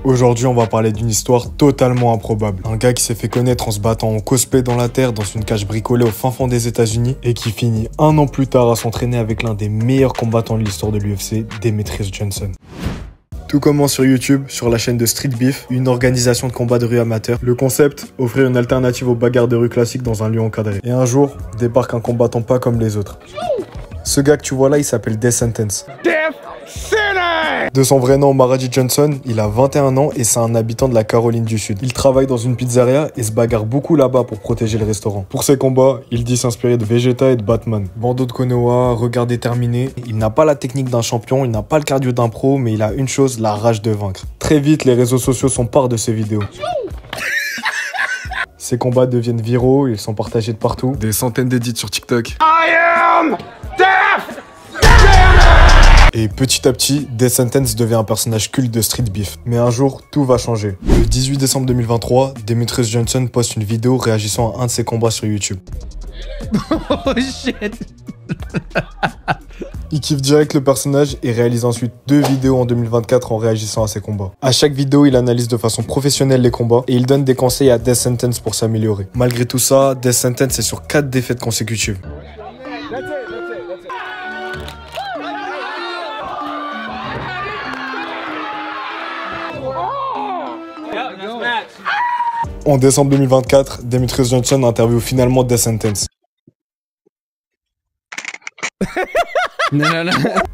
Aujourd'hui, on va parler d'une histoire totalement improbable. Un gars qui s'est fait connaître en se battant en cosplay dans la terre dans une cage bricolée au fin fond des États-Unis et qui finit un an plus tard à s'entraîner avec l'un des meilleurs combattants de l'histoire de l'UFC, Demetrious Johnson. Tout commence sur YouTube, sur la chaîne de Street Beef, une organisation de combat de rue amateur. Le concept, offrir une alternative aux bagarres de rue classiques dans un lieu encadré. Et un jour, débarque un combattant pas comme les autres. Ce gars que tu vois là, il s'appelle Death Sentence. De son vrai nom, Maradi Johnson, il a 21 ans et c'est un habitant de la Caroline du Sud. Il travaille dans une pizzeria et se bagarre beaucoup là-bas pour protéger le restaurant. Pour ses combats, il dit s'inspirer de Vegeta et de Batman. Bandeau de Konoha, regard déterminé. Il n'a pas la technique d'un champion, il n'a pas le cardio d'un pro, mais il a une chose, la rage de vaincre. Très vite, les réseaux sociaux s'emparent de ses vidéos. Ses combats deviennent viraux, ils sont partagés de partout. Des centaines d'édits sur TikTok. I am Death! Et petit à petit, Death Sentence devient un personnage culte de Street Beef. Mais un jour, tout va changer. Le 18 décembre 2023, Demetrious Johnson poste une vidéo réagissant à un de ses combats sur YouTube. Oh shit. Il kiffe direct le personnage et réalise ensuite 2 vidéos en 2024 en réagissant à ses combats. À chaque vidéo, il analyse de façon professionnelle les combats et il donne des conseils à Death Sentence pour s'améliorer. Malgré tout ça, Death Sentence est sur 4 défaites consécutives. En décembre 2024, Demetrious Johnson interviewe finalement Death Sentence. Non.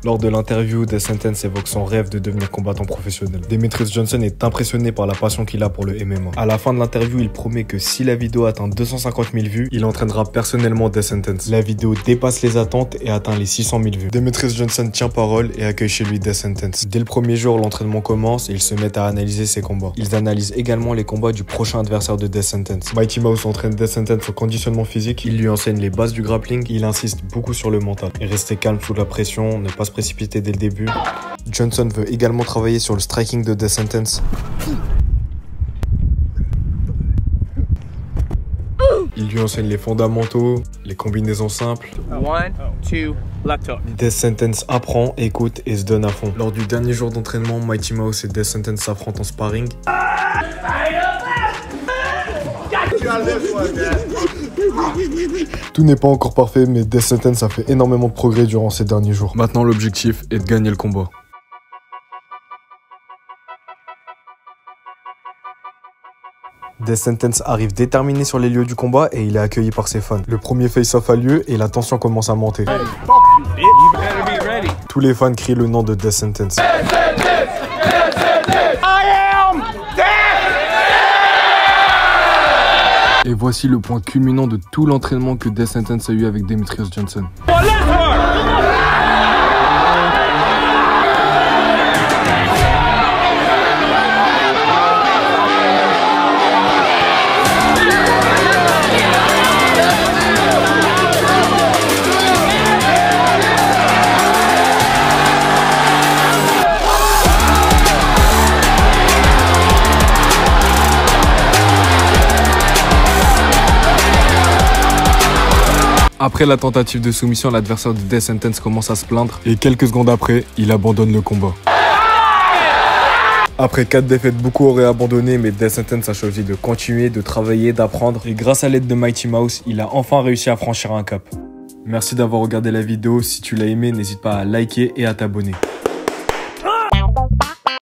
Lors de l'interview, Death Sentence évoque son rêve de devenir combattant professionnel. Demetrious Johnson est impressionné par la passion qu'il a pour le MMA. À la fin de l'interview, il promet que si la vidéo atteint 250 000 vues, il entraînera personnellement Death Sentence. La vidéo dépasse les attentes et atteint les 600 000 vues. Demetrious Johnson tient parole et accueille chez lui Death Sentence. Dès le premier jour, l'entraînement commence et ils se mettent à analyser ses combats. Ils analysent également les combats du prochain adversaire de Death Sentence. Mighty Mouse entraîne Death Sentence au conditionnement physique. Il lui enseigne les bases du grappling. Il insiste beaucoup sur le mental. Et rester calme sous la pression, ne pas se précipiter dès le début. Johnson veut également travailler sur le striking de Death Sentence. Il lui enseigne les fondamentaux, les combinaisons simples. 1, 2, left hook. Death Sentence apprend, écoute et se donne à fond. Lors du dernier jour d'entraînement, Mighty Mouse et Death Sentence s'affrontent en sparring. Tout n'est pas encore parfait, mais Death Sentence a fait énormément de progrès durant ces derniers jours. Maintenant, l'objectif est de gagner le combat. Death Sentence arrive déterminé sur les lieux du combat et il est accueilli par ses fans. Le premier face-off a lieu et la tension commence à monter. Tous les fans crient le nom de Death Sentence. Et voici le point culminant de tout l'entraînement que Death Sentence a eu avec Demetrious Johnson. Après la tentative de soumission, l'adversaire de Death Sentence commence à se plaindre et quelques secondes après, il abandonne le combat. Après 4 défaites, beaucoup auraient abandonné, mais Death Sentence a choisi de continuer, de travailler, d'apprendre. Et grâce à l'aide de Mighty Mouse, il a enfin réussi à franchir un cap. Merci d'avoir regardé la vidéo. Si tu l'as aimé, n'hésite pas à liker et à t'abonner.